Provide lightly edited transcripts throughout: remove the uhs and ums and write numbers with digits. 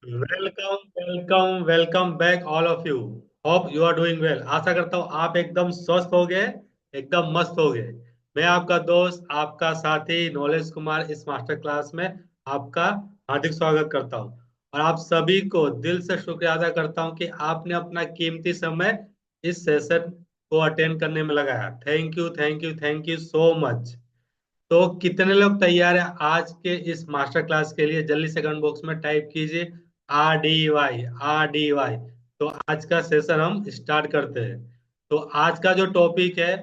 Welcome welcome welcome back all of you. Hope you are doing well. आशा करता हूँ आप एकदम स्वस्थ हो गए, एकदम मस्त हो गए। मैं आपका दोस्त, आपका साथी नॉलेज कुमार इस मास्टर क्लास में आपका हार्दिक स्वागत करता हूँ। और आप सभी को दिल से शुक्रिया अदा करता हूँ कि आपने अपना कीमती समय इस सेशन को अटेंड करने में लगाया। Thank you thank you thank you so much. तो कितने लोग तैयार हैं आज के इस मास्टर क्लास के लिए? जल्दी से कमेंट बॉक्स में टाइप कीजिए RDY RDY। तो आज का सेशन हम स्टार्ट करते हैं। तो आज का जो टॉपिक है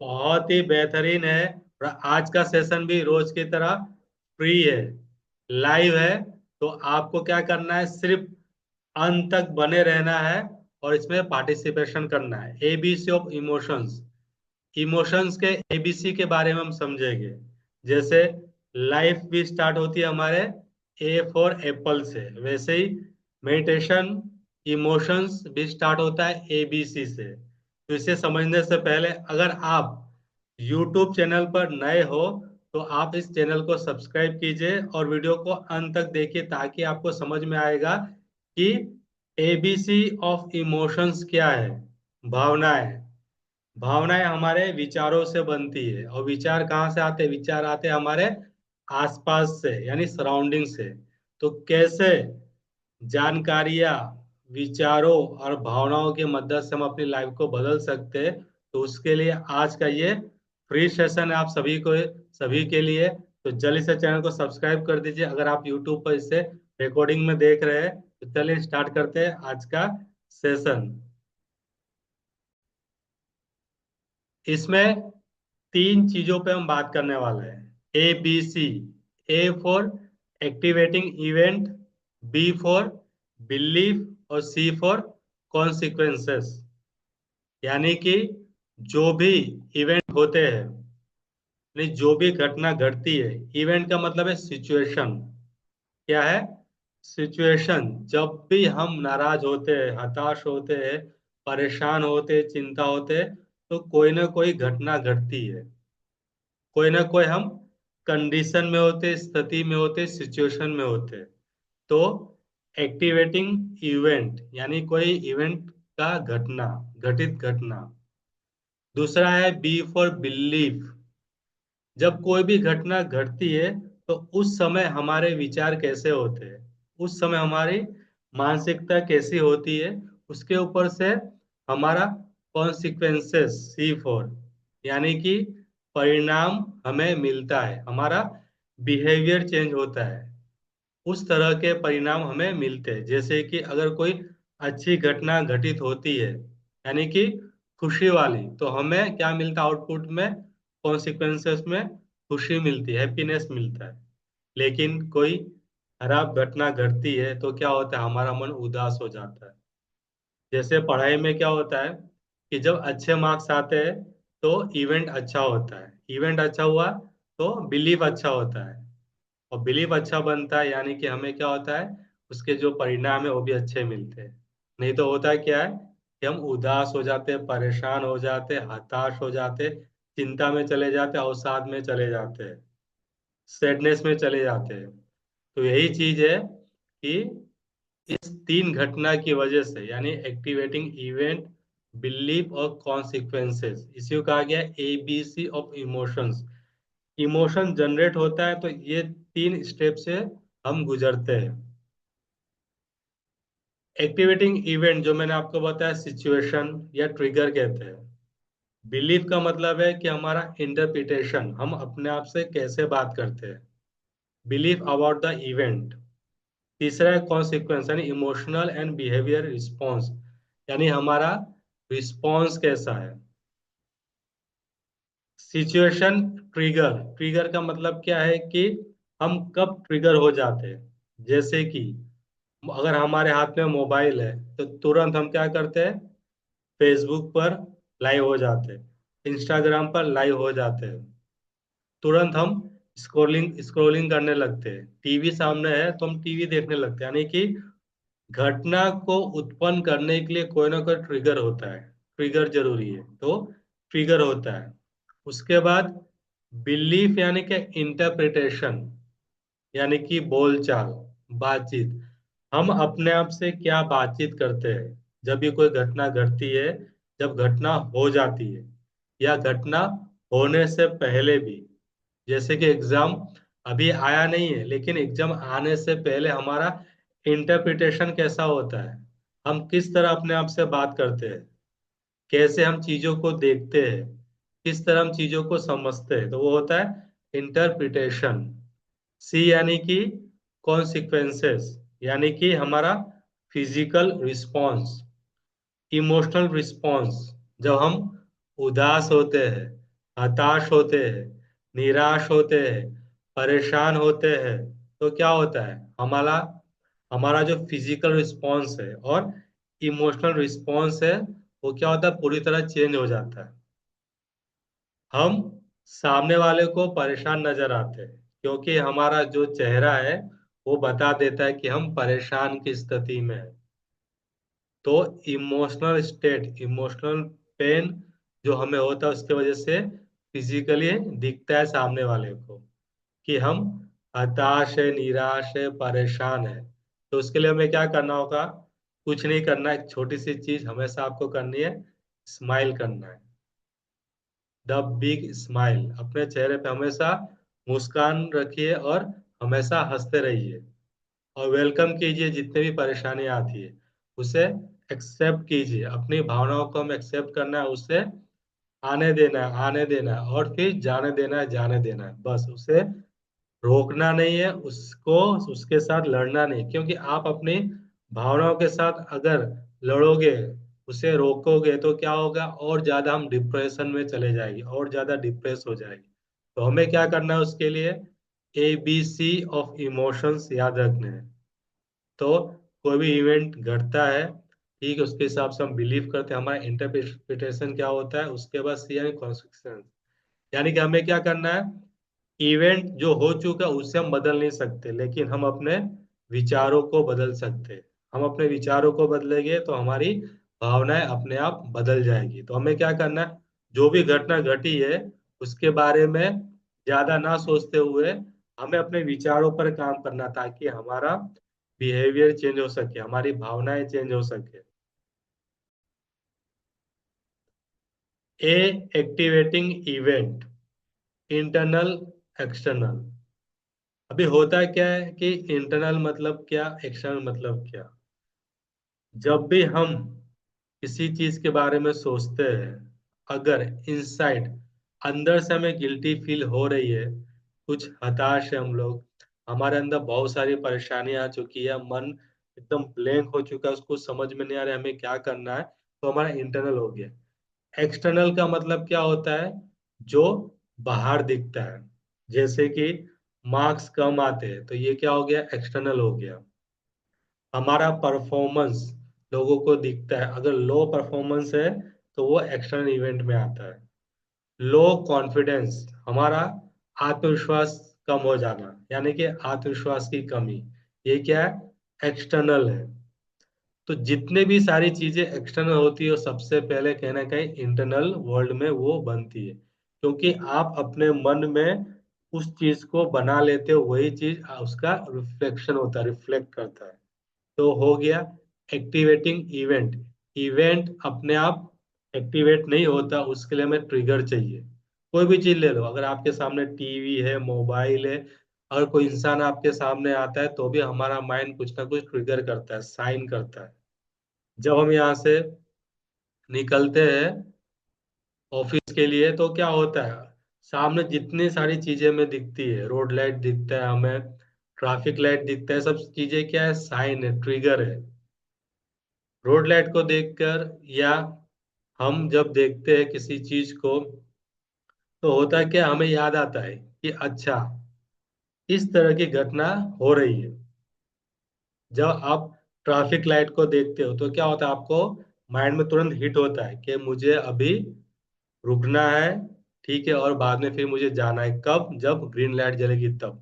बहुत ही बेहतरीन है। और आज का सेशन भी रोज की तरह फ्री है, लाइव है। तो आपको क्या करना है, सिर्फ अंत तक बने रहना है और इसमें पार्टिसिपेशन करना है। एबीसी ऑफ इमोशंस, इमोशंस के एबीसी के बारे में हम समझेंगे। जैसे लाइफ भी स्टार्ट होती है हमारे ए फॉर एप्पल से, वैसे ही मेडिटेशन इमोशंस भी स्टार्ट होता है एबीसी से। तो इसे समझने से पहले अगर आप यूट्यूब चैनल पर नए हो तो आप इस चैनल को सब्सक्राइब कीजिए और वीडियो को अंत तक देखिए ताकि आपको समझ में आएगा कि एबीसी ऑफ इमोशंस क्या है। भावनाएं, भावनाएं हमारे विचारों से बनती है। और विचार कहाँ से आते हैं? विचार आते हैं हमारे आसपास से, यानी सराउंडिंग से। तो कैसे जानकारियां विचारों और भावनाओं की मदद से हम अपनी लाइफ को बदल सकते हैं, तो उसके लिए आज का ये फ्री सेशन है आप सभी को, सभी के लिए। तो जल्दी से चैनल को सब्सक्राइब कर दीजिए अगर आप यूट्यूब पर इसे रिकॉर्डिंग में देख रहे हैं। तो चलिए स्टार्ट करते हैं आज का सेशन। इसमें तीन चीजों पे हम बात करने वाले हैं। ABC, A for activating event, B for belief और सी फॉर कॉन्सिक्वेंसेस। यानी कि जो भी इवेंट होते हैं, नहीं जो भी घटना घटती है, इवेंट का मतलब है सिचुएशन। क्या है? सिचुएशन। जब भी हम नाराज होते हैं, हताश होते हैं, परेशान होते हैं, चिंता होते हैं, तो कोई ना कोई घटना घटती है। कोई ना कोई हम कंडीशन में होते, स्थिति में होते, सिचुएशन में होते। तो एक्टिवेटिंग इवेंट यानी कोई इवेंट का घटना, घटित घटना। दूसरा है बी फॉर बिलीफ। जब कोई भी घटना घटती है तो उस समय हमारे विचार कैसे होते हैं, उस समय हमारी मानसिकता कैसी होती है, उसके ऊपर से हमारा कॉन्सिक्वेंसेस, C4, यानी कि परिणाम हमें मिलता है, हमारा बिहेवियर चेंज होता है। उस तरह के परिणाम हमें मिलते हैं। जैसे कि अगर कोई अच्छी घटना घटित होती है, यानी कि खुशी वाली, तो हमें क्या मिलता है आउटपुट में, कॉन्सिक्वेंसेस में खुशी मिलती है, हैप्पीनेस मिलता है। लेकिन कोई खराब घटना घटती है तो क्या होता है, हमारा मन उदास हो जाता है। जैसे पढ़ाई में क्या होता है कि जब अच्छे मार्क्स आते हैं तो इवेंट अच्छा होता है, इवेंट अच्छा हुआ तो बिलीव अच्छा होता है, और बिलीव अच्छा बनता है, यानी कि हमें क्या होता है, उसके जो परिणाम है वो भी अच्छे मिलते हैं। नहीं तो होता है क्या है कि हम उदास हो जाते हैं, परेशान हो जाते हैं, हताश हो जाते हैं, चिंता में चले जाते हैं, अवसाद में चले जाते हैं, सैडनेस में चले जाते हैं। तो यही चीज है कि इस तीन घटना की वजह से, यानी एक्टिवेटिंग इवेंट, बिलीफ और कॉन्सिक्वेंसेस, इसी को कहा गया ABC of emotions. Emotion generate होता है तो ये तीन स्टेप से हम गुजरते हैं। एक्टिवेटिंग इवेंट जो मैंने आपको बताया सिचुएशन या ट्रिगर कहते हैं। बिलीफ का मतलब है कि हमारा इंटरप्रिटेशन, हम अपने आप से कैसे बात करते हैं, बिलीफ अबाउट द इवेंट। तीसरा है कॉन्सिक्वेंस, यानी इमोशनल एंड बिहेवियर रिस्पॉन्स, यानी हमारा रिस्पॉन्स कैसा है। सिचुएशन, ट्रिगर, ट्रिगर का मतलब क्या है कि हम कब ट्रिगर हो जाते हैं। जैसे कि अगर हमारे हाथ में मोबाइल है तो तुरंत हम क्या करते हैं, फेसबुक पर लाइव हो जाते हैं, इंस्टाग्राम पर लाइव हो जाते हैं, तुरंत हम स्क्रॉलिंग स्क्रॉलिंग करने लगते हैं, टीवी सामने है तो हम टीवी देखने लगते हैं। यानी कि घटना को उत्पन्न करने के लिए कोई ना कोई ट्रिगर होता है, ट्रिगर जरूरी है, तो ट्रिगर होता है। उसके बाद बिलीफ यानी कि इंटरप्रिटेशन, यानी कि बोलचाल, बातचीत। हम अपने आप से क्या बातचीत करते हैं जब भी कोई घटना घटती है, जब घटना हो जाती है, या घटना होने से पहले भी। जैसे कि एग्जाम अभी आया नहीं है, लेकिन एग्जाम आने से पहले हमारा इंटरप्रिटेशन कैसा होता है, हम किस तरह अपने आप से बात करते हैं, कैसे हम चीजों को देखते हैं, किस तरह हम चीजों को समझते हैं, तो वो होता है इंटरप्रिटेशन। सी यानी कि कॉन्सिक्वेंसेस, यानी कि हमारा फिजिकल रिस्पॉन्स, इमोशनल रिस्पॉन्स। जब हम उदास होते हैं, हताश होते हैं, निराश होते हैं, परेशान होते हैं, तो क्या होता है, हमारा हमारा जो फिजिकल रिस्पॉन्स है और इमोशनल रिस्पॉन्स है, वो क्या होता है, पूरी तरह चेंज हो जाता है। हम सामने वाले को परेशान नजर आते हैं, क्योंकि हमारा जो चेहरा है वो बता देता है कि हम परेशान की स्थिति में हैं। तो इमोशनल स्टेट, इमोशनल पेन जो हमें होता है, उसके वजह से फिजिकली दिखता है सामने वाले को कि हम हताश है, निराश है, परेशान है। तो उसके लिए हमें क्या करना होगा, कुछ नहीं करना है, एक छोटी सी चीज हमेशा आपको करनी है, स्माइल करना है। द बिग स्माइल, अपने चेहरे पे हमेशा मुस्कान रखिए और हमेशा हंसते रहिए, और वेलकम कीजिए जितने भी परेशानी आती है, उसे एक्सेप्ट कीजिए। अपनी भावनाओं को हम एक्सेप्ट करना है, उसे आने देना है, आने देना है, और फिर जाने देना है, जाने देना है। बस उसे रोकना नहीं है, उसको उसके साथ लड़ना नहीं, क्योंकि आप अपनी भावनाओं के साथ अगर लड़ोगे, उसे रोकोगे, तो क्या होगा, और ज्यादा हम डिप्रेशन में चले जाएंगे, और ज्यादा डिप्रेस हो जाएंगे। तो हमें क्या करना है उसके लिए, ABC ऑफ इमोशंस याद रखने हैं। तो कोई भी इवेंट घटता है, ठीक है, उसके हिसाब से हम बिलीव करते हैं, हमारा इंटरप्रिटेशन क्या होता है, उसके बाद सी यानी कॉन्सिक्वेंस। यानी कि हमें क्या करना है, इवेंट जो हो चुका उसे हम बदल नहीं सकते, लेकिन हम अपने विचारों को बदल सकते हैं। हम अपने विचारों को बदलेंगे तो हमारी भावनाएं अपने आप बदल जाएगी। तो हमें क्या करना है, जो भी घटना घटी है उसके बारे में ज्यादा ना सोचते हुए हमें अपने विचारों पर काम करना, ताकि हमारा बिहेवियर चेंज हो सके, हमारी भावनाएं चेंज हो सके। ए एक्टिवेटिंग इवेंट, इंटरनल, एक्सटर्नल। अभी होता क्या है कि इंटरनल मतलब क्या, एक्सटर्नल मतलब क्या। जब भी हम किसी चीज के बारे में सोचते हैं, अगर इनसाइड, अंदर से हमें गिल्टी फील हो रही है, कुछ हताश है हम लोग, हमारे अंदर बहुत सारी परेशानी आ चुकी है, मन एकदम ब्लैंक हो चुका है, उसको समझ में नहीं आ रहा है हमें क्या करना है, तो हमारा इंटरनल हो गया। एक्सटर्नल का मतलब क्या होता है, जो बाहर दिखता है। जैसे कि मार्क्स कम आते हैं, तो ये क्या हो गया, एक्सटर्नल हो गया। हमारा परफॉर्मेंस लोगों को दिखता है, अगर लो परफॉर्मेंस है तो वो एक्सटर्नल इवेंट में आता है। लो कॉन्फिडेंस, हमारा आत्मविश्वास कम हो जाना, यानी कि आत्मविश्वास की कमी, ये क्या है, एक्सटर्नल है। तो जितने भी सारी चीजें एक्सटर्नल होती है, वो सबसे पहले कहीं ना कहीं इंटरनल वर्ल्ड में वो बनती है, क्योंकि आप अपने मन में उस चीज को बना लेते हो, वही चीज उसका रिफ्लेक्शन होता है, रिफ्लेक्ट करता है। तो हो गया एक्टिवेटिंग इवेंट। इवेंट अपने आप एक्टिवेट नहीं होता, उसके लिए हमें ट्रिगर चाहिए। कोई भी चीज ले लो, अगर आपके सामने टीवी है, मोबाइल है, अगर कोई इंसान आपके सामने आता है, तो भी हमारा माइंड कुछ ना कुछ ट्रिगर करता है, साइन करता है। जब हम यहाँ से निकलते हैं ऑफिस के लिए, तो क्या होता है, सामने जितनी सारी चीजें हमें दिखती है, रोड लाइट दिखता है हमें, ट्रैफिक लाइट दिखता है, सब चीजें क्या है, साइन है, ट्रिगर है। रोड लाइट को देखकर, या हम जब देखते हैं किसी चीज को, तो होता है क्या, हमें याद आता है कि अच्छा, इस तरह की घटना हो रही है। जब आप ट्रैफिक लाइट को देखते हो, तो क्या होता है, आपको माइंड में तुरंत हिट होता है कि मुझे अभी रुकना है, ठीक है, और बाद में फिर मुझे जाना है, कब, जब ग्रीन लाइट जलेगी तब,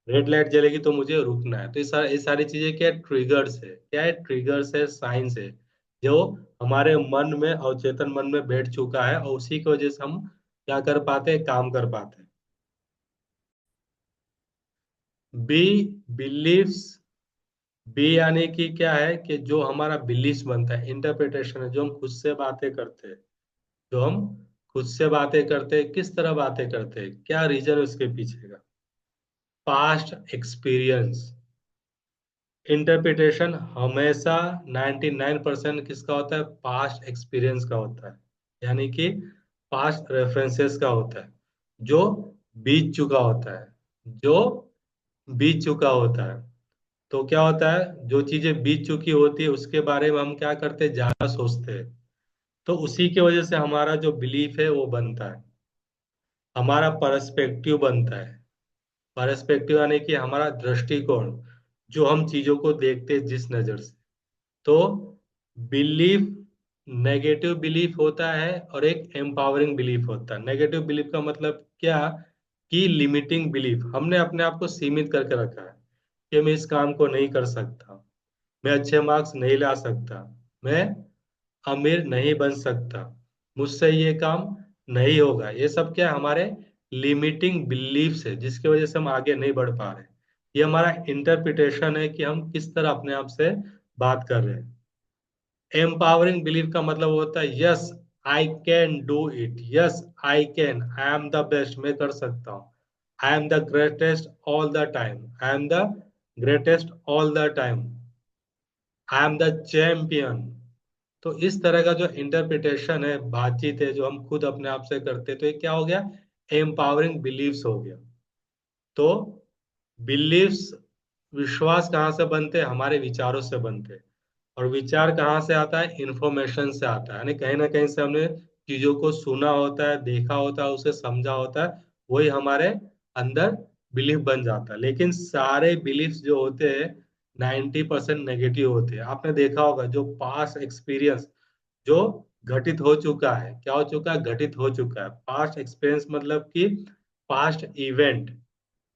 रेड लाइट जलेगी तो मुझे रुकना है। तो ये सारी चीजें क्या, ट्रिगर्स है, क्या है, ट्रिगर्स है, साइंस है, जो हमारे मन में, अवचेतन मन में बैठ चुका है, और उसी की वजह से हम क्या कर पाते हैं, काम कर पाते हैं। बी बिलीव्स बी यानी कि क्या है कि जो हमारा बिलीफ बनता है, इंटरप्रिटेशन है, जो हम खुद से बातें करते हैं, जो हम खुद से बातें करते हैं, किस तरह बातें करते हैं, क्या रीजन है उसके पीछे का, पास्ट एक्सपीरियंस। इंटरप्रिटेशन हमेशा 99% किसका होता है, पास्ट एक्सपीरियंस का होता है, यानी कि पास्ट रेफरेंसेस का होता है, जो बीत चुका होता है, जो बीत चुका होता है। तो क्या होता है, जो चीजें बीत चुकी होती है उसके बारे में हम क्या करते हैं, ज्यादा सोचते हैं। तो उसी की वजह से हमारा जो बिलीफ है वो बनता है, हमारा पर्सपेक्टिव बनता है। पर्सपेक्टिव यानी कि हमारा दृष्टिकोण, जो हम चीजों को देखते हैं जिस नजर से। तो बिलीफ, नेगेटिव बिलीफ होता है और एक एम्पावरिंग बिलीफ होता है। नेगेटिव बिलीफ का मतलब क्या, कि लिमिटिंग बिलीफ, हमने अपने आप को सीमित करके रखा है कि मैं इस काम को नहीं कर सकता, मैं अच्छे मार्क्स नहीं ला सकता, मैं अमीर नहीं बन सकता, मुझसे ये काम नहीं होगा। ये सब क्या है, हमारे लिमिटिंग बिलीफ्स है, जिसकी वजह से हम आगे नहीं बढ़ पा रहे। ये हमारा इंटरप्रिटेशन है कि हम किस तरह अपने आप से बात कर रहे हैं। एम्पावरिंग बिलीफ का मतलब होता है yes, I can do it, yes I can, I am the best, मैं कर सकता हूँ, I am the greatest all the time, I am the greatest all the time, I am the champion. तो इस तरह का जो इंटरप्रिटेशन है, बातचीत है, जो हम खुद अपने आप से करते हैं, तो ये क्या हो गया, एम्पावरिंग बिलीव्स हो गया। तो बिलीव्स, विश्वास कहाँ से बनते हैं, हमारे विचारों से बनते हैं। और विचार कहाँ से आता है, इंफॉर्मेशन से आता है, यानी कहीं ना कहीं से हमने चीजों को सुना होता है, देखा होता है, उसे समझा होता है, वही हमारे अंदर बिलीफ बन जाता है। लेकिन सारे बिलीफ्स जो होते हैं 90% नेगेटिव होते हैं। आपने देखा होगा जो पास्ट एक्सपीरियंस, जो घटित हो चुका है, क्या हो चुका है, घटित हो चुका है। पास्ट एक्सपीरियंस मतलब कि पास्ट इवेंट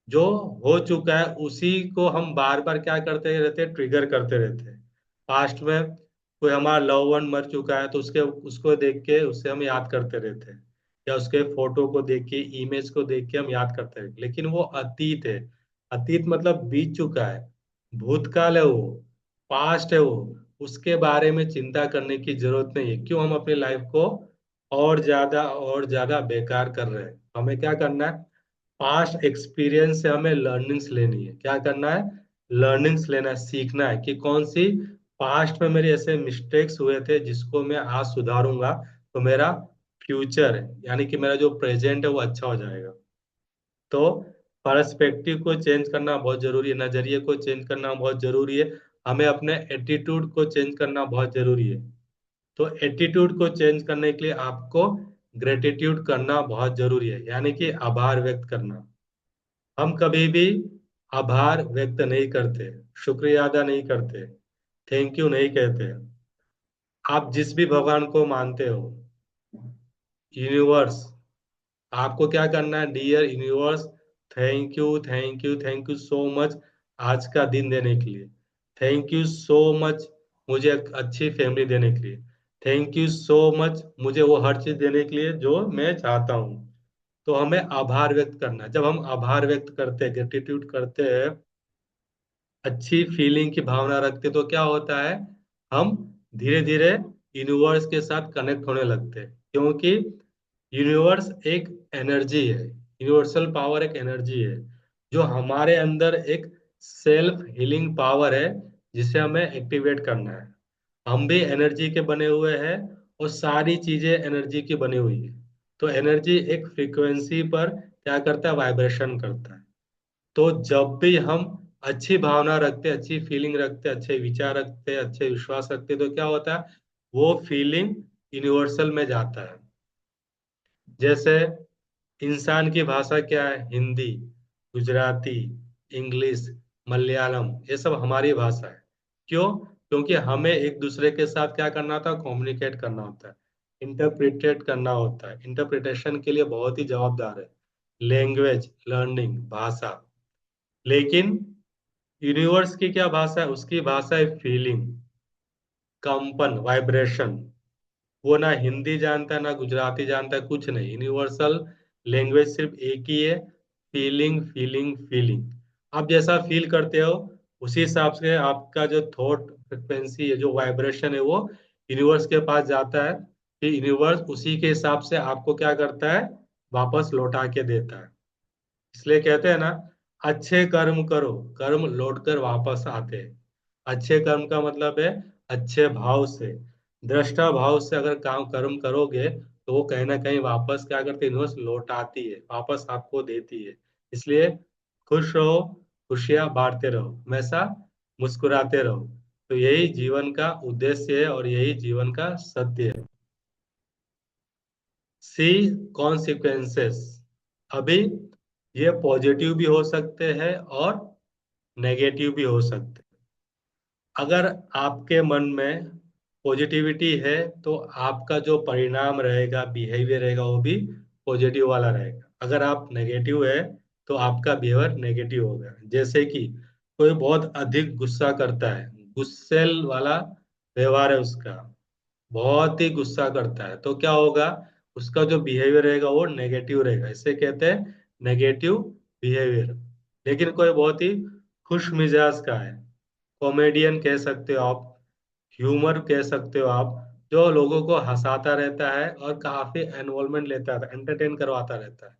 जो हो चुका है, उसी को हम बार बार क्या करते रहते हैं, ट्रिगर करते रहते हैं। पास्ट में कोई हमारा लव वन मर चुका है तो उसके उसको देख के उससे हम याद करते रहते हैं, या उसके फोटो को देख के, इमेज को देख के हम याद करते रहते हैं। लेकिन वो अतीत है, अतीत मतलब बीत चुका है, भूतकाल है वो, पास्ट है वो। उसके बारे में चिंता करने की जरूरत नहीं है। क्यों हम अपनी लाइफ को और ज्यादा बेकार कर रहे हैं। हमें क्या करना है, पास्ट एक्सपीरियंस से हमें लर्निंग्स लेनी है। क्या करना है, लर्निंग्स लेना है, सीखना है कि कौन सी पास्ट में मेरे ऐसे मिस्टेक्स हुए थे जिसको मैं आज सुधारूंगा, तो मेरा फ्यूचर है, यानी कि मेरा जो प्रेजेंट है वो अच्छा हो जाएगा। तो पर्सपेक्टिव को चेंज करना बहुत जरूरी है, नजरिए को चेंज करना बहुत जरूरी है, हमें अपने एटीट्यूड को चेंज करना बहुत जरूरी है। तो एटीट्यूड को चेंज करने के लिए आपको ग्रेटिट्यूड करना बहुत जरूरी है, यानी कि आभार व्यक्त करना। हम कभी भी आभार व्यक्त नहीं करते, शुक्रिया अदा नहीं करते, थैंक यू नहीं कहते। आप जिस भी भगवान को मानते हो, यूनिवर्स, आपको क्या करना है, dear universe, thank you thank you thank you so much आज का दिन देने के लिए। थैंक यू सो मच मुझे एक अच्छी फैमिली देने के लिए। थैंक यू सो मच मुझे वो हर चीज देने के लिए जो मैं चाहता हूँ। तो हमें आभार व्यक्त करना है। जब हम आभार व्यक्त करते हैं, ग्रेटिट्यूड करते हैं, अच्छी फीलिंग की भावना रखते, तो क्या होता है, हम धीरे धीरे यूनिवर्स के साथ कनेक्ट होने लगते हैं। क्योंकि यूनिवर्स एक एनर्जी है, यूनिवर्सल पावर एक एनर्जी है, जो हमारे अंदर एक सेल्फ हीलिंग पावर है, जिसे हमें एक्टिवेट करना है। हम भी एनर्जी के बने हुए हैं, और सारी चीजें एनर्जी की बनी हुई है। तो एनर्जी एक फ्रीक्वेंसी पर क्या करता है, वाइब्रेशन करता है। तो जब भी हम अच्छी भावना रखते, अच्छी फीलिंग रखते, अच्छे विचार रखते, अच्छे विश्वास रखते, तो क्या होता है, वो फीलिंग यूनिवर्सल में जाता है। जैसे इंसान की भाषा क्या है, हिंदी, गुजराती, इंग्लिश, मलयालम, ये सब हमारी भाषा है। क्यों, क्योंकि हमें एक दूसरे के साथ क्या करना होता है, कम्युनिकेट करना होता है, इंटरप्रिटेट करना होता है। इंटरप्रिटेशन के लिए बहुत ही जवाबदार है लैंग्वेज, लर्निंग, भाषा। लेकिन यूनिवर्स की क्या भाषा है, उसकी भाषा है फीलिंग, कंपन, वाइब्रेशन। वो ना हिंदी जानता है, ना गुजराती जानता है, कुछ नहीं। यूनिवर्सल लैंग्वेज सिर्फ एक ही है, फीलिंग फीलिंग फीलिंग। आप जैसा फील करते हो उसी हिसाब से आपका जो थॉट फ्रिक्वेंसी है, जो वाइब्रेशन है, वो यूनिवर्स के पास जाता है, कि यूनिवर्स उसी के हिसाब से आपको क्या करता है, वापस लौटा के देता है। इसलिए कहते हैं ना, अच्छे कर्म करो, कर्म लौटकर वापस आते हैं। अच्छे कर्म का मतलब है अच्छे भाव से, दृष्टा भाव से अगर काम कर्म करोगे तो वो कहीं ना कहीं वापस क्या करती है, यूनिवर्स लौटाती है, वापस आपको देती है। इसलिए खुश रहो, खुशियां बांटते रहो, हमेशा मुस्कुराते रहो। तो यही जीवन का उद्देश्य है और यही जीवन का सत्य है। सी कॉन्सिक्वेंसेस। अभी ये पॉजिटिव भी हो सकते हैं और नेगेटिव भी हो सकते हैं। अगर आपके मन में पॉजिटिविटी है तो आपका जो परिणाम रहेगा, बिहेवियर रहेगा, वो भी पॉजिटिव वाला रहेगा। अगर आप नेगेटिव है तो आपका बिहेवियर नेगेटिव होगा। जैसे कि कोई बहुत अधिक गुस्सा करता है, गुस्सेल वाला व्यवहार है उसका, बहुत ही गुस्सा करता है, तो क्या होगा, उसका जो बिहेवियर रहेगा वो नेगेटिव रहेगा। इसे कहते हैं नेगेटिव बिहेवियर। लेकिन कोई बहुत ही खुश मिजाज का है, कॉमेडियन कह सकते हो आप, ह्यूमर कह सकते हो आप, जो लोगों को हंसाता रहता है और काफी इन्वॉल्वमेंट लेता है, एंटरटेन करवाता रहता है,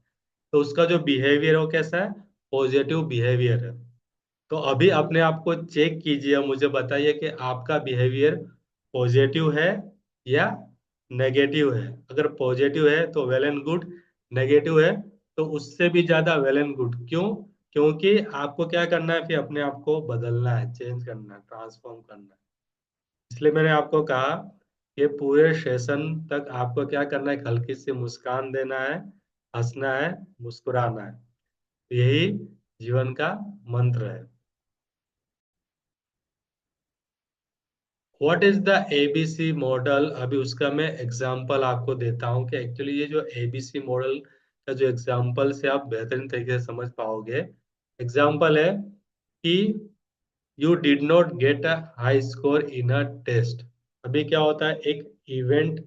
तो उसका जो बिहेवियर है वो कैसा है, पॉजिटिव बिहेवियर है। तो अभी अपने आप को चेक कीजिए, मुझे बताइए कि आपका बिहेवियर पॉजिटिव है या नेगेटिव है। अगर पॉजिटिव है तो वेल एंड गुड, नेगेटिव है तो उससे भी ज्यादा वेल एंड गुड। क्यों? क्योंकि आपको क्या करना है, फिर अपने आप को बदलना है, चेंज करना है, ट्रांसफॉर्म करना है। इसलिए मैंने आपको कहा कि पूरे सेशन तक आपको क्या करना है, हल्की सी मुस्कान देना है, हंसना है, मुस्कुराना है। यही जीवन का मंत्र है। What is the ABC model? अभी उसका मैं एग्जांपल आपको देता हूँ कि एक्चुअली ये जो एबीसी मॉडल का जो एग्जांपल से आप बेहतरीन तरीके से समझ पाओगे। एग्जांपल है कि you did not get a high score in a test. अभी क्या होता है, एक इवेंट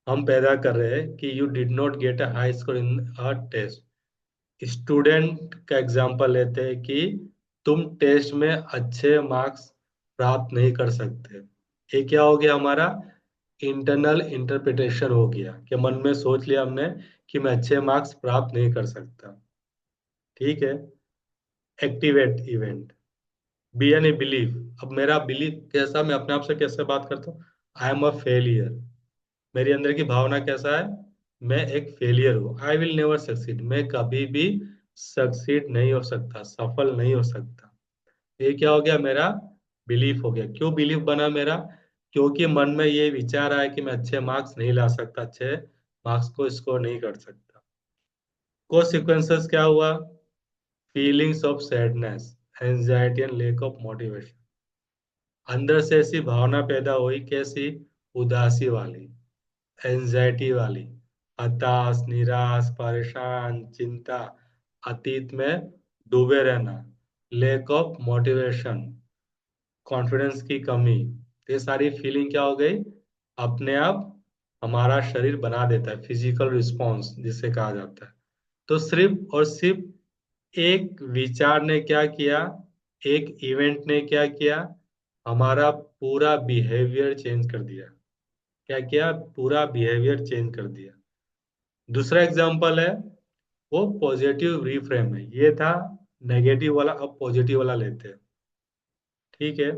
हम पैदा कर रहे हैं कि you did not get a high score in a test. Student का एग्जांपल लेते हैं कि तुम टेस्ट में अच्छे मार्क्स प्राप्त नहीं कर सकते। ये क्या हो गया, हमारा इंटरनल इंटरप्रिटेशन हो गया, कि मन में सोच लिया हमने कि मैं अच्छे मार्क्स प्राप्त नहीं कर सकता। ठीक है। Activate event, B and a believe. अब मेरा बिलीव कैसा, मैं अपने आप से कैसे बात करता हूँ, आई एम अ फेलियर। मेरी अंदर की भावना कैसा है, मैं एक फेलियर हूँ, आई विल नेवर सक्सीड, मैं कभी भी सक्सीड नहीं हो सकता, सफल नहीं हो सकता। ये क्या हो गया, मेरा बिलीफ हो गया। क्यों बिलीफ बना मेरा? क्योंकि मन में ये विचार आया कि मैं अच्छे मार्क्स नहीं ला सकता, अच्छे मार्क्स को स्कोर नहीं कर सकता। कोसिक्वेंसेस क्या हुआ, feelings of sadness, anxiety and lack of motivation. अंदर से ऐसी भावना पैदा हुई, कैसी, उदासी वाली, एंजाइटी वाली, हताश, निराश, परेशान, चिंता, अतीत में डूबे रहना, लैक ऑफ मोटिवेशन, कॉन्फिडेंस की कमी। ये सारी फीलिंग क्या हो गई, अपने आप हमारा शरीर बना देता है, फिजिकल रिस्पॉन्स जिसे कहा जाता है। तो सिर्फ और सिर्फ एक विचार ने क्या किया, एक इवेंट ने क्या किया, हमारा पूरा बिहेवियर चेंज कर दिया। क्या किया, पूरा बिहेवियर चेंज कर दिया। दूसरा एग्जांपल है, वो पॉजिटिव रीफ्रेम है, ये था नेगेटिव वाला, अब पॉजिटिव वाला लेते हैं। ठीक है।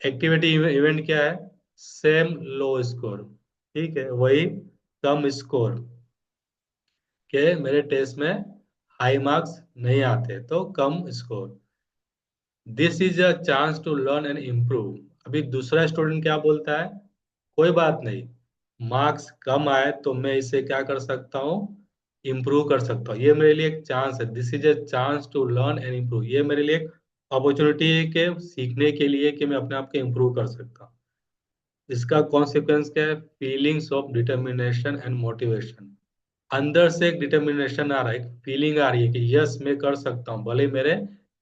एक्टिविटी इवेंट क्या है, सेम लो स्कोर। ठीक है, वही कम स्कोर, के मेरे टेस्ट में हाई मार्क्स नहीं आते तो कम score. This is a chance to learn and improve. अभी दूसरा स्टूडेंट क्या बोलता है, कोई बात नहीं, मार्क्स कम आए तो मैं इसे क्या कर सकता हूँ, इम्प्रूव कर सकता हूँ, ये मेरे लिए एक चांस है। This is a chance to learn and improve, ये मेरे लिए एक अपॉर्चुनिटी है कि सीखने के लिए कि मैं अपने आप को इम्प्रूव कर सकता हूँ। इसका कॉन्सिक्वेंस क्या है, feelings of determination and motivation. अंदर से एक डिटर्मिनेशन आ रहा है, एक फीलिंग आ रही है कि यस मैं कर सकता हूँ, भले मेरे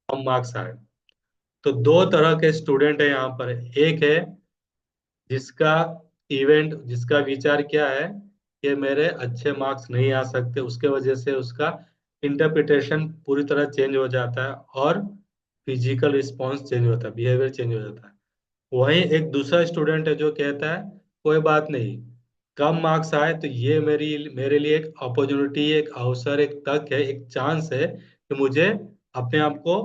कम मार्क्स आए। तो दो तरह के स्टूडेंट है यहाँ पर। एक है जिसका इवेंट, जिसका विचार क्या है कि मेरे अच्छे मार्क्स नहीं आ सकते, उसके वजह से उसका इंटरप्रिटेशन पूरी तरह चेंज हो जाता है। और फिजिकल रिस्पॉन्स चेंज होता है, बिहेवियर चेंज हो जाता है। वहीं एक दूसरा स्टूडेंट है जो कहता है कोई बात नहीं, कम मार्क्स आए तो ये मेरी मेरे लिए एक अपॉर्चुनिटी, एक अवसर, एक तक है, एक चांस है कि मुझे अपने आप को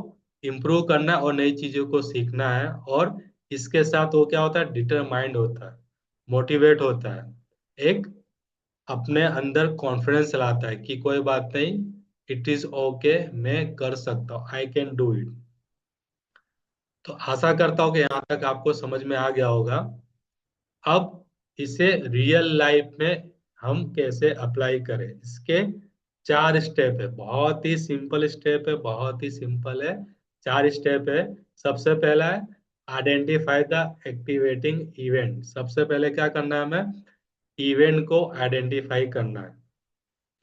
इम्प्रूव करना है और नई चीजों को सीखना है। और इसके साथ वो क्या होता है, डिटरमाइंड होता है, मोटिवेट होता है, एक अपने अंदर कॉन्फिडेंस लाता है कि कोई बात नहीं, इट इज ओके, मैं कर सकता हूँ, आई कैन डू इट। तो आशा करता हूँ कि यहाँ तक आपको समझ में आ गया होगा। अब इसे रियल लाइफ में हम कैसे अप्लाई करें, इसके 4 स्टेप है, बहुत ही सिंपल स्टेप है, बहुत ही सिंपल है। 4 स्टेप है। सबसे पहला है आइडेंटिफाई द एक्टिवेटिंग इवेंट। सबसे पहले क्या करना है हमें, इवेंट को आइडेंटिफाई करना है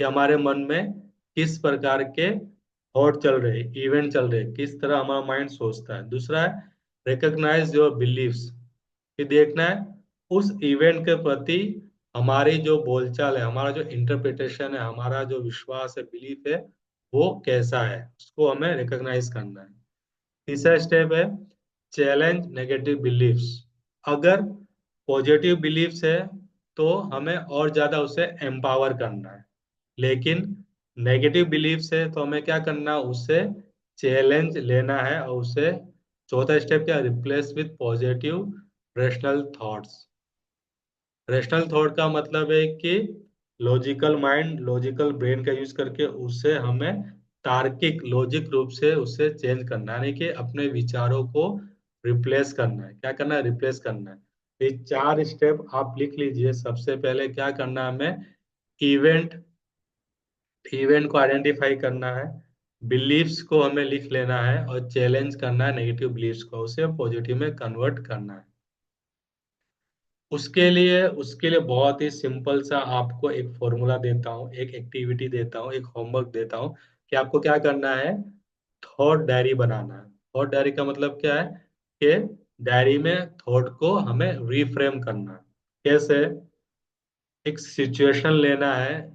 कि हमारे मन में किस प्रकार के थॉट चल रहे, इवेंट चल रहे, किस तरह हमारा माइंड सोचता है। दूसरा है रिकॉग्नाइज योर बिलीव्स, कि देखना है उस इवेंट के प्रति हमारी जो बोलचाल है, हमारा जो इंटरप्रिटेशन है, हमारा जो विश्वास है, बिलीफ है, वो कैसा है, उसको हमें रिकॉग्नाइज करना है। तीसरा स्टेप है चैलेंज नेगेटिव बिलीफ्स। अगर पॉजिटिव बिलीफ्स है तो हमें और ज्यादा उसे एम्पावर करना है, लेकिन नेगेटिव बिलीफ्स है तो हमें क्या करना है, उससे चैलेंज लेना है और उसे। चौथा स्टेप क्या, replace with positive rational thoughts. Rational thought का मतलब है कि लॉजिकल माइंड, लॉजिकल ब्रेन का यूज करके उसे हमें तार्किक लॉजिक रूप से उसे चेंज करना है, यानी कि अपने विचारों को रिप्लेस करना है। क्या करना है, रिप्लेस करना है। ये 4 स्टेप आप लिख लीजिए। सबसे पहले क्या करना है हमें, इवेंट इवेंट को आइडेंटिफाई करना है, बिलीव्स को हमें लिख लेना है और चैलेंज करना है नेगेटिव बिलीव्स को, उसे पॉजिटिव में कन्वर्ट करना है। उसके लिए बहुत ही सिंपल सा आपको एक फॉर्मूला देता हूँ, एक एक्टिविटी देता हूँ, एक होमवर्क देता हूँ कि आपको क्या करना है, थॉट डायरी बनाना है। थॉट डायरी का मतलब क्या है कि डायरी में थॉट को हमें रीफ्रेम करना है। कैसे, एक सिचुएशन लेना है,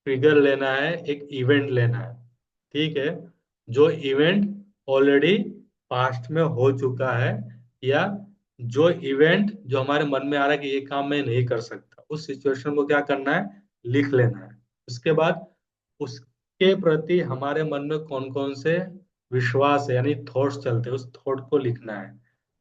फिगर लेना है, एक इवेंट लेना है, ठीक है, जो इवेंट ऑलरेडी पास्ट में हो चुका है, या जो इवेंट जो हमारे मन में आ रहा है कि ये काम मैं नहीं कर सकता, उस सिचुएशन को क्या करना है, लिख लेना है। उसके बाद उसके प्रति हमारे मन में कौन कौन से विश्वास है, यानी थॉट्स चलते हैं, उस थॉट को लिखना है।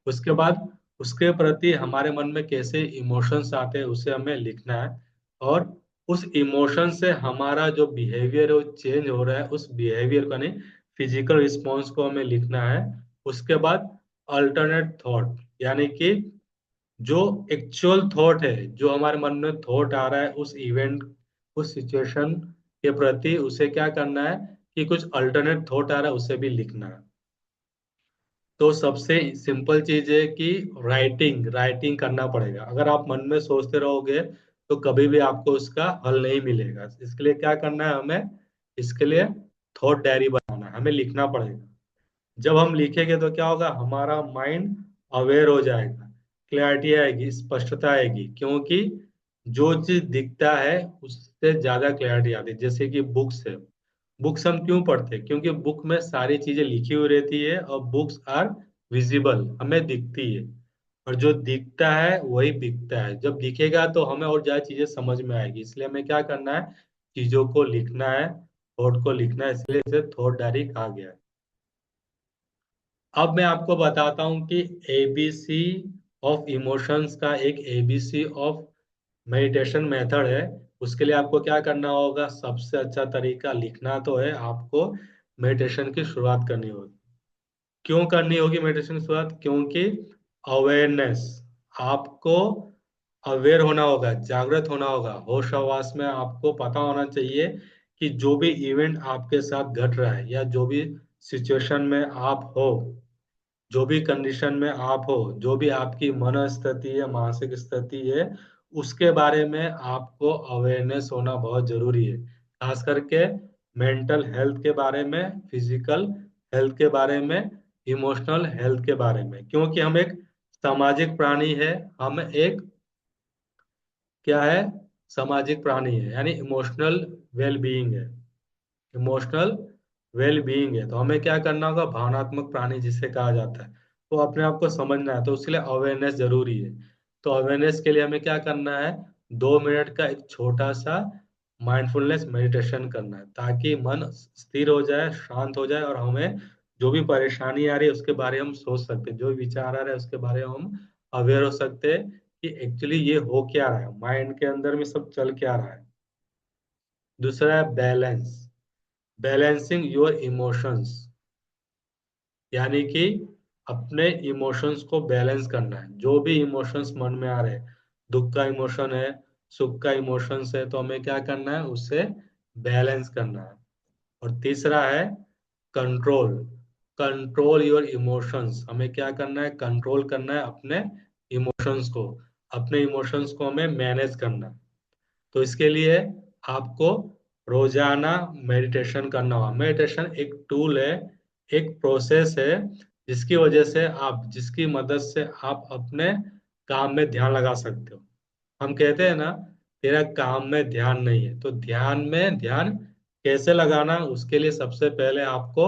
उसके बाद उसके प्रति हमारे मन में कैसे इमोशंस आते हैं, उसे हमें लिखना है। और उस इमोशन से हमारा जो बिहेवियर है वो चेंज हो रहा है, उस बिहेवियर का नहीं, फिजिकल रिस्पॉन्स को हमें लिखना है। उसके बाद अल्टरनेट थॉट, यानी कि जो एक्चुअल थॉट है, जो हमारे मन में थॉट आ रहा है उस इवेंट, उस सिचुएशन के प्रति, उसे क्या करना है कि कुछ अल्टरनेट थॉट आ रहा है उसे भी लिखना है। तो सबसे सिंपल चीज है कि राइटिंग राइटिंग करना पड़ेगा। अगर आप मन में सोचते रहोगे तो कभी भी आपको उसका हल नहीं मिलेगा। इसके लिए क्या करना है हमें, इसके लिए थॉट डायरी बनाना है, हमें लिखना पड़ेगा। जब हम लिखेंगे तो क्या होगा, हमारा माइंड अवेयर हो जाएगा, क्लैरिटी आएगी, स्पष्टता आएगी, क्योंकि जो चीज दिखता है उससे ज्यादा क्लैरिटी आती है। जैसे कि बुक्स है, बुक्स हम क्यों पढ़ते हैं, क्योंकि बुक में सारी चीजें लिखी हुई रहती है और बुक्स आर विजिबल, हमें दिखती है। और जो दिखता है वही बिकता है, जब दिखेगा तो हमें और ज्यादा चीजें समझ में आएगी। इसलिए हमें क्या करना है, चीजों को लिखना है, थॉट को लिखना है, इसलिए इसे थॉट डायरी कहा गया है। अब मैं आपको बताता हूँ कि एबीसी ऑफ इमोशंस का एक एबीसी ऑफ मेडिटेशन मेथड है। उसके लिए आपको क्या करना होगा, सबसे अच्छा तरीका लिखना तो है, आपको मेडिटेशन की शुरुआत करनी होगी। क्यों करनी होगी मेडिटेशन की शुरुआत, क्योंकि अवेयरनेस, आपको अवेयर होना होगा, जागृत होना होगा, होश हवास में आपको पता होना चाहिए कि जो भी इवेंट आपके साथ घट रहा है या जो भी सिचुएशन में आप हो, जो भी कंडीशन में आप हो, जो भी आपकी मनस्थिति है, मानसिक स्थिति है, उसके बारे में आपको अवेयरनेस होना बहुत जरूरी है। खास करके मेंटल हेल्थ के बारे में, फिजिकल हेल्थ के बारे में, इमोशनल हेल्थ के बारे में, क्योंकि हम एक सामाजिक प्राणी है। हम एक क्या है, सामाजिक प्राणी है, यानी इमोशनल वेल बीइंग है, इमोशनल वेल बीइंग है, तो हमें क्या करना होगा, भावनात्मक प्राणी जिसे कहा जाता है, तो अपने आप को समझना है, तो उसके लिए अवेयरनेस जरूरी है। तो अवेयरनेस के लिए हमें क्या करना है, 2 मिनट का एक छोटा सा माइंडफुलनेस मेडिटेशन करना है, ताकि मन स्थिर हो जाए, शांत हो जाए, और हमें जो भी परेशानी आ रही है उसके बारे में हम सोच सकते हैं, जो भी विचार आ रहे हैं उसके बारे में हम अवेयर हो सकते हैं कि एक्चुअली ये हो क्या रहा है, माइंड के अंदर में सब चल क्या रहा है। दूसरा है बैलेंस, बैलेंसिंग योर इमोशंस, यानी कि अपने इमोशंस को बैलेंस करना है। जो भी इमोशंस मन में आ रहे हैं, दुख का इमोशन है, सुख का इमोशंस है, तो हमें क्या करना है, उससे बैलेंस करना है। और तीसरा है कंट्रोल, कंट्रोल योर इमोशंस, हमें क्या करना है, कंट्रोल करना है अपने इमोशंस को, अपने इमोशंस को हमें मैनेज करना है। तो इसके लिए आपको रोजाना मेडिटेशन करना होगा। मेडिटेशन एक टूल है, एक प्रोसेस है, जिसकी वजह से आप, जिसकी मदद से आप अपने काम में ध्यान लगा सकते हो। हम कहते हैं ना, तेरा काम में ध्यान नहीं है, तो ध्यान में ध्यान कैसे लगाना, उसके लिए सबसे पहले आपको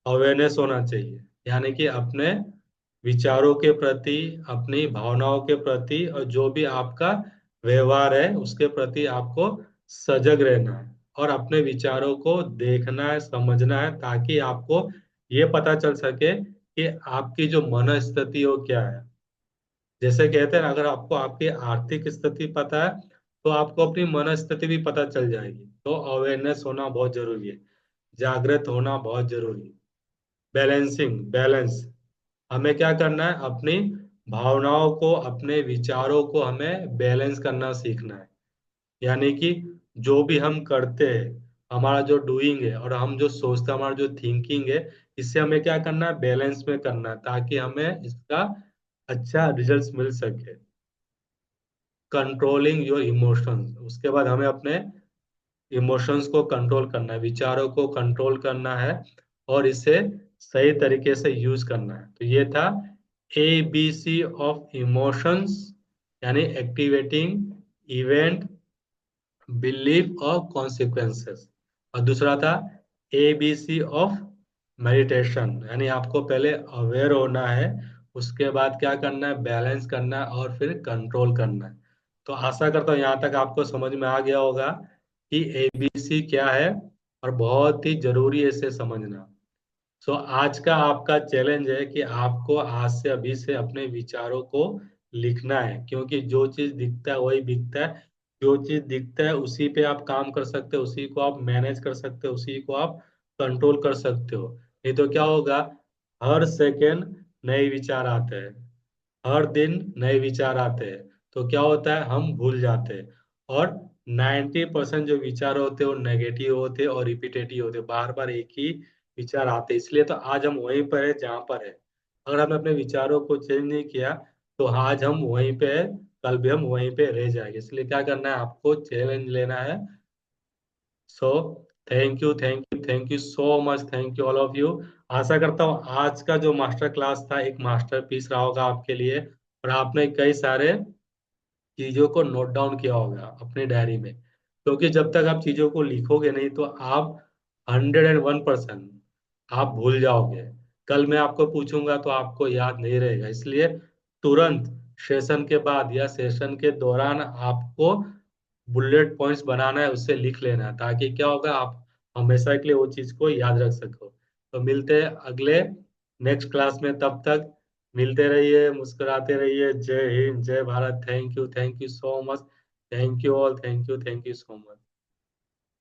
अवेयरनेस होना चाहिए, यानी कि अपने विचारों के प्रति, अपनी भावनाओं के प्रति, और जो भी आपका व्यवहार है उसके प्रति आपको सजग रहना है, और अपने विचारों को देखना है, समझना है, ताकि आपको ये पता चल सके कि आपकी जो मन स्थिति हो क्या है। जैसे कहते हैं ना, अगर आपको आपकी आर्थिक स्थिति पता है, तो आपको अपनी मन स्थिति भी पता चल जाएगी। तो अवेयरनेस होना बहुत जरूरी है, जागृत होना बहुत जरूरी है। बैलेंसिंग, बैलेंस, हमें क्या करना है, अपनी भावनाओं को, अपने विचारों को हमें बैलेंस करना सीखना है। यानी कि जो भी हम करते हैं, हमारा जो डूइंग है और हम जो सोचते हैं, हमारा जो थिंकिंग है, इससे हमें क्या करना है, बैलेंस में करना है, ताकि हमें इसका अच्छा रिजल्ट्स मिल सके। कंट्रोलिंग योर इमोशंस, उसके बाद हमें अपने इमोशंस को कंट्रोल करना है, विचारों को कंट्रोल करना है, और इसे सही तरीके से यूज करना है। तो ये था ABC ऑफ इमोशंस, यानी एक्टिवेटिंग इवेंट, बिलीफ और कॉन्सिक्वेंसेस। और दूसरा था ABC ऑफ मेडिटेशन, यानी आपको पहले अवेयर होना है, उसके बाद क्या करना है, बैलेंस करना है, और फिर कंट्रोल करना है। तो आशा करता हूँ यहाँ तक आपको समझ में आ गया होगा कि ABC क्या है, और बहुत ही जरूरी है इसे समझना। सो आज का आपका चैलेंज है कि आपको आज से, अभी से अपने विचारों को लिखना है, क्योंकि जो चीज दिखता है वही बिकता है। जो चीज दिखता है उसी पे आप काम कर सकते हो, उसी को आप मैनेज कर सकते हो, उसी को आप कंट्रोल कर सकते हो। नहीं तो क्या होगा, हर सेकेंड नए विचार आते हैं, हर दिन नए विचार आते हैं, तो क्या होता है, हम भूल जाते हैं। और 90% जो विचार होते हैं वो नेगेटिव होते हैं और रिपीटेटिव होते हैं, बार बार एक ही विचार आते हैं। इसलिए तो आज हम वहीं पर है जहाँ पर है। अगर हमने अपने विचारों को चेंज नहीं किया, तो आज हम वहीं पे है, कल भी हम वहीं पे रह जाएंगे। इसलिए क्या करना है, आपको चैलेंज लेना है। So thank you, thank you, thank you so much, thank you all of you. आशा करता हूँ आज का जो मास्टर क्लास था एक मास्टर पीस रहा होगा आपके लिए, और आपने कई सारे चीजों को नोट डाउन किया होगा अपनी डायरी में, क्योंकि जब तक आप चीजों को लिखोगे नहीं, तो आप 101% आप भूल जाओगे। कल मैं आपको पूछूंगा तो आपको याद नहीं रहेगा। इसलिए तुरंत सेशन के बाद या सेशन के दौरान आपको बुलेट पॉइंट्स बनाना है, उससे लिख लेना है, ताकि क्या होगा, आप हमेशा के लिए वो चीज को याद रख सको। तो मिलते हैं अगले नेक्स्ट क्लास में, तब तक मिलते रहिए, मुस्कुराते रहिए। जय हिंद, जय Bharat. Thank you so much. Thank you all, thank you so much.